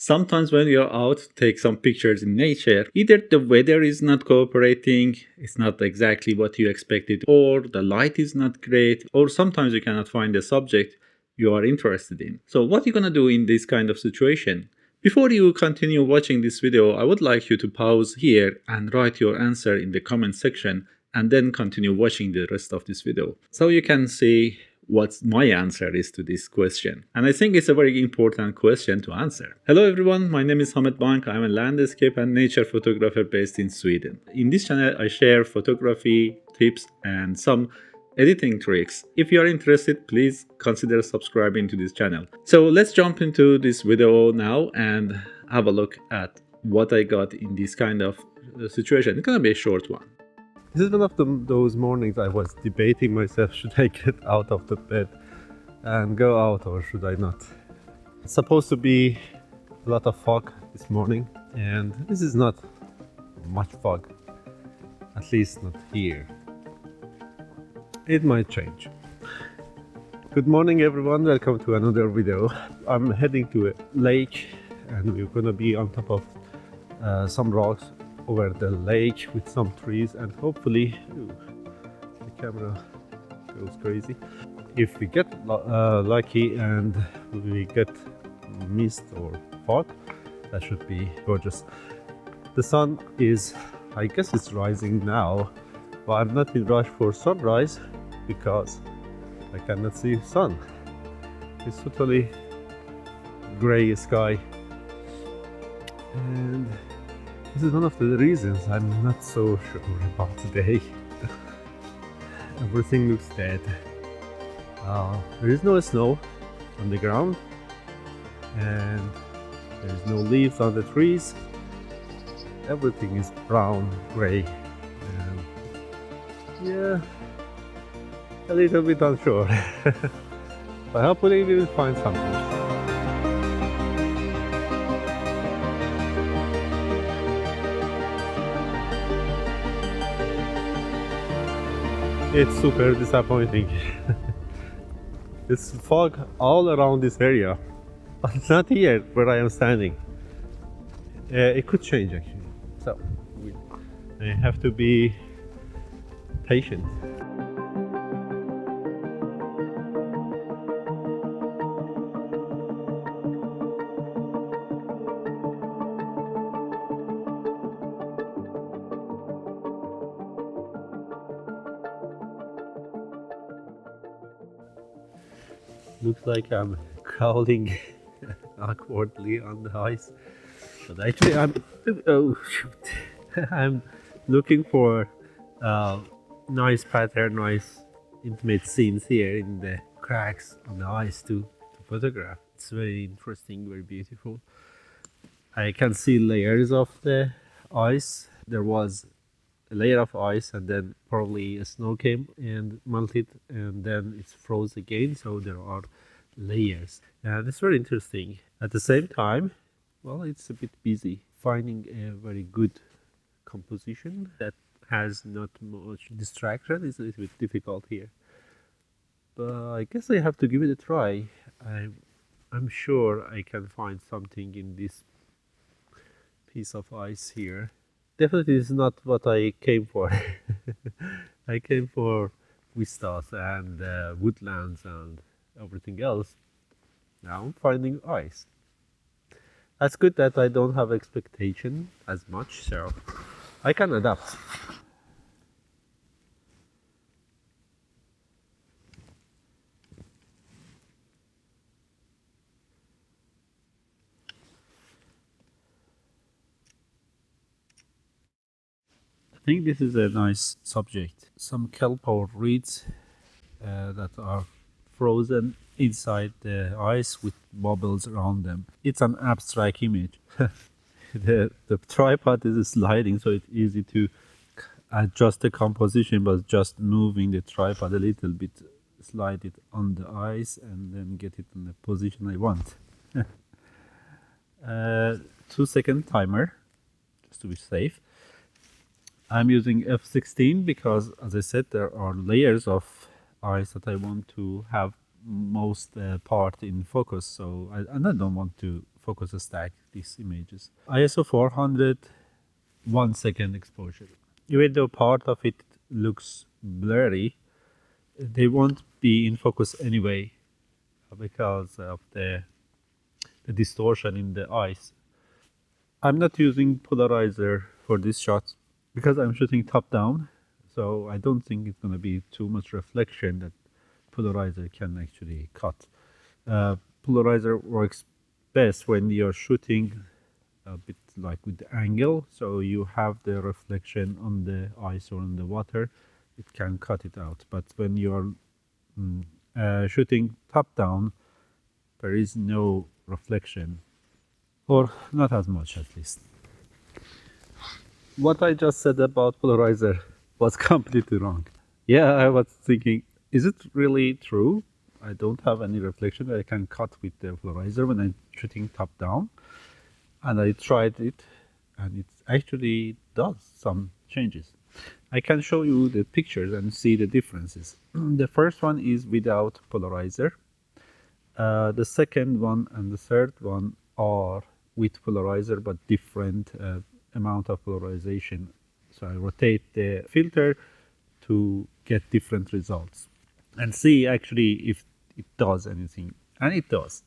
Sometimes when you're out, take some pictures in nature, either the weather is not cooperating, it's not exactly what you expected, or the light is not great, or sometimes you cannot find the subject you are interested in. So what are you gonna do in this kind of situation? Before you continue watching this video, I would like you to pause here and write your answer in the comment section and then continue watching the rest of this video so you can see what my answer is to this question. And I think it's a very important question to answer. Hello everyone, my name is Hamed Bank. I'm a landscape and nature photographer based in Sweden. In this channel, I share photography tips and some editing tricks. If you are interested, please consider subscribing to this channel. So let's jump into this video now and have a look at what I got in this kind of situation. It's gonna be a short one. This is one of those mornings I was debating myself, should I get out of the bed and go out or should I not? It's supposed to be a lot of fog this morning and this is not much fog, at least not here. It might change. Good morning everyone, welcome to another video. I'm heading to a lake and we're gonna be on top of some rocks over the lake with some trees, and hopefully the camera goes crazy. If we get lucky and we get mist or fog, that should be gorgeous. The sun is, I guess it's rising now, but I'm not in rush for sunrise because I cannot see sun. It's totally gray sky, and this is one of the reasons I'm not so sure about today. Everything looks dead. There is no snow on the ground and there is no leaves on the trees. Everything is brown, gray, and yeah, a little bit unsure. But hopefully we will find something. It's super disappointing. It's fog all around this area, but not here where I am standing. It could change actually, so I have to be patient. Looks like I'm crawling awkwardly on the ice, but actually I'm looking for nice pattern, nice intimate scenes here in the cracks on the ice to photograph. It's very interesting, very beautiful. I can see layers of the ice. There was a layer of ice and then probably a snow came and melted and then it's froze again, so there are layers and it's very interesting. At the same time, well, it's a bit busy. Finding a very good composition that has not much distraction is a little bit difficult here, but I guess I have to give it a try. I'm sure I can find something in this piece of ice here. Definitely is not what I came for. I came for vistas and woodlands and everything else. Now I'm finding ice. That's good that I don't have expectation as much, so I can adapt. I think this is a nice subject. Some kelp or reeds that are frozen inside the ice with bubbles around them. It's an abstract image. The tripod is sliding, so it's easy to adjust the composition, but just moving the tripod a little bit, slide it on the ice and then get it in the position I want. 2-second timer, just to be safe. I'm using f16 because, as I said, there are layers of ice that I want to have most part in focus, so I don't want to focus stack these images. ISO 400, 1 second exposure. Even though part of it looks blurry, they won't be in focus anyway because of the distortion in the eyes. I'm not using polarizer for this shot because I'm shooting top down, so I don't think it's going to be too much reflection that polarizer can actually cut. Polarizer works best when you're shooting a bit like with the angle, so you have the reflection on the ice or on the water, it can cut it out. But when you're shooting top down, there is no reflection, or not as much at least. What I just said about polarizer was completely wrong. Yeah, I was thinking, is it really true? I don't have any reflection that I can cut with the polarizer when I'm shooting top down. And I tried it, and it actually does some changes. I can show you the pictures and see the differences. The first one is without polarizer. The second one and the third one are with polarizer, but different amount of polarization. So I rotate the filter to get different results and see actually if it does anything. And it does.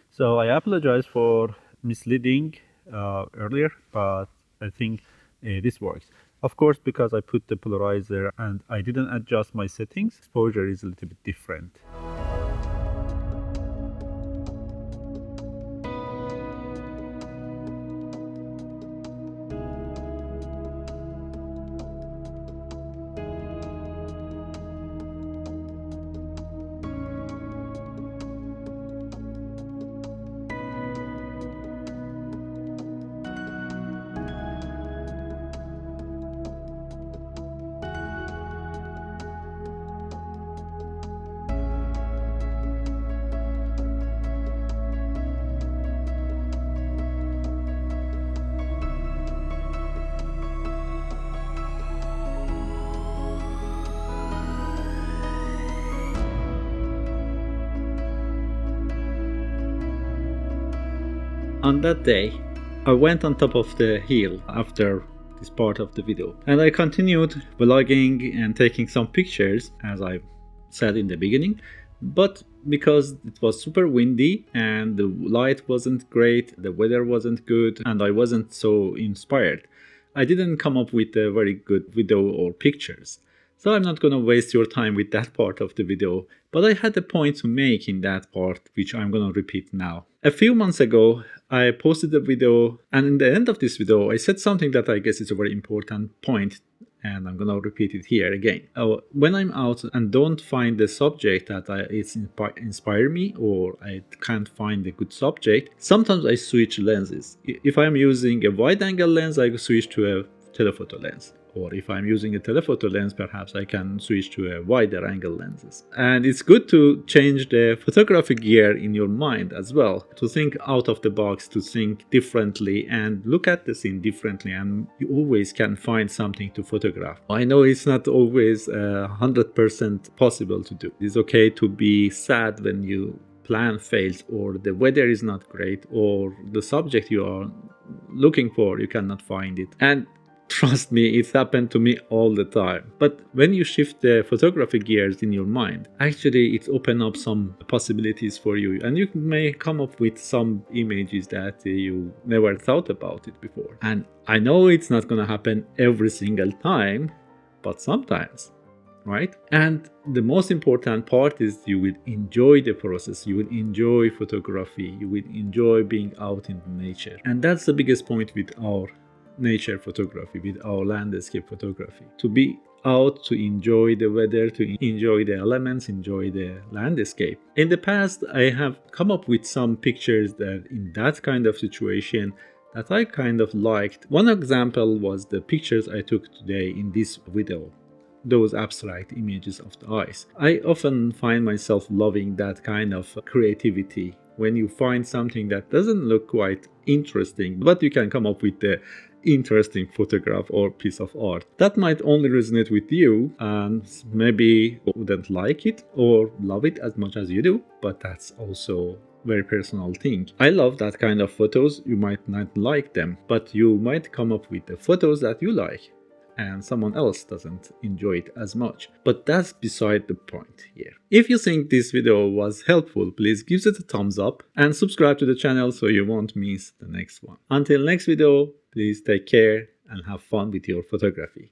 So I apologize for misleading earlier, but I think this works. Of course, because I put the polarizer and I didn't adjust my settings, exposure is a little bit different. On that day, I went on top of the hill after this part of the video, and I continued vlogging and taking some pictures, as I said in the beginning. But because it was super windy and the light wasn't great, the weather wasn't good, and I wasn't so inspired, I didn't come up with a very good video or pictures. So I'm not gonna waste your time with that part of the video, but I had a point to make in that part, which I'm gonna repeat now. A few months ago, I posted a video, and in the end of this video, I said something that I guess is a very important point, and I'm gonna repeat it here again. When I'm out and don't find the subject that inspire me, or I can't find a good subject, sometimes I switch lenses. If I'm using a wide-angle lens, I switch to a telephoto lens. Or if I'm using a telephoto lens, perhaps I can switch to a wider angle lenses. And it's good to change the photography gear in your mind as well, to think out of the box, to think differently and look at the scene differently, and you always can find something to photograph. I know it's not always 100% possible to do. It's okay to be sad when your plan fails, or the weather is not great, or the subject you are looking for, you cannot find it. And trust me, it's happened to me all the time. But when you shift the photography gears in your mind, actually it opens up some possibilities for you, and you may come up with some images that you never thought about it before. And I know it's not gonna happen every single time, but sometimes, right? And the most important part is you will enjoy the process, you will enjoy photography, you will enjoy being out in nature. And that's the biggest point with our nature photography, with our landscape photography, to be out, to enjoy the weather, to enjoy the elements, enjoy the landscape. In the past, I have come up with some pictures that in that kind of situation that I kind of liked. One example was the pictures I took today in this video, those abstract images of the ice. I often find myself loving that kind of creativity, when you find something that doesn't look quite interesting, but you can come up with the interesting photograph or piece of art that might only resonate with you, and maybe wouldn't like it or love it as much as you do, but that's also very personal thing. I love that kind of photos. You might not like them, but you might come up with the photos that you like and someone else doesn't enjoy it as much. But that's beside the point here. If you think this video was helpful, please give it a thumbs up and subscribe to the channel so you won't miss the next one. Until next video, please take care and have fun with your photography.